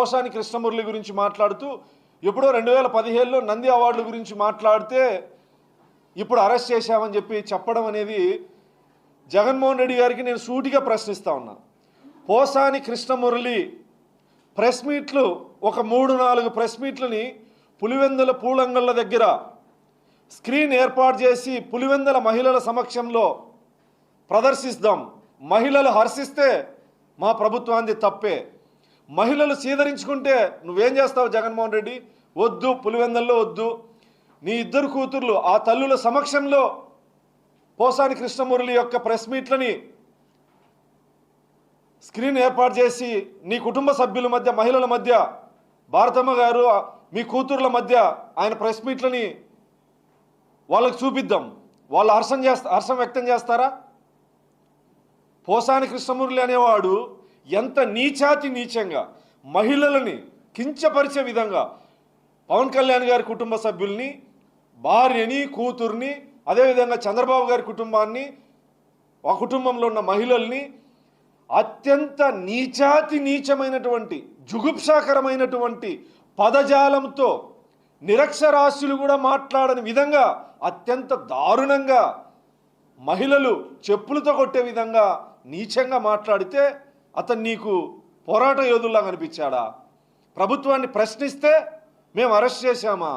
పోసాని కృష్ణమురళి గురించి మాట్లాడుతూ ఎప్పుడో 2017లో నంది అవార్డుల గురించి మాట్లాడితే ఇప్పుడు అరెస్ట్ చేశామని చెప్పడం అనేది జగన్మోహన్ రెడ్డి గారికి నేను సూటిగా ప్రశ్నిస్తా ఉన్నా. పోసాని కృష్ణమురళి ప్రెస్ మీట్లు ఒక 3-4 ప్రెస్ మీట్లని పులివెందుల పూలంగళ్ళ దగ్గర స్క్రీన్ ఏర్పాటు చేసి పులివెందుల మహిళల సమక్షంలో ప్రదర్శిస్తాం. మహిళలు హర్షిస్తే మా ప్రభుత్వాన్ని తప్పే. మహిళలు సీదరించుకుంటే నువ్వేం చేస్తావు జగన్మోహన్ రెడ్డి? వద్దు, పులివెందుల్లో వద్దు. నీ 2 కూతుర్లు ఆ తల్లుల సమక్షంలో పోసాని కృష్ణమురళి యొక్క ప్రెస్ మీట్లని స్క్రీన్ ఏర్పాటు చేసి నీ కుటుంబ సభ్యుల మధ్య, మహిళల మధ్య, భారతమ్మ గారు మీ కూతుర్ల మధ్య ఆయన ప్రెస్ మీట్లని వాళ్ళకు చూపిద్దాం. వాళ్ళు హర్షం వ్యక్తం చేస్తారా? పోసాని కృష్ణమురళి అనేవాడు ఎంత నీచంగా మహిళలని కించపరిచే విధంగా పవన్ కళ్యాణ్ గారి కుటుంబ సభ్యుల్ని, భార్యని, కూతుర్ని, అదేవిధంగా చంద్రబాబు గారి కుటుంబాన్ని, ఆ కుటుంబంలో ఉన్న మహిళల్ని అత్యంత నీచమైనటువంటి జుగుప్సాకరమైనటువంటి పదజాలంతో నిరక్షరాస్యులు కూడా మాట్లాడని విధంగా అత్యంత దారుణంగా మహిళలు చెప్పులతో కొట్టే విధంగా నీచంగా మాట్లాడితే అతను నీకు పోరాట యోధుల్లా కనిపించాడా? ప్రభుత్వాన్ని ప్రశ్నిస్తే మేము అరెస్ట్ చేశామా?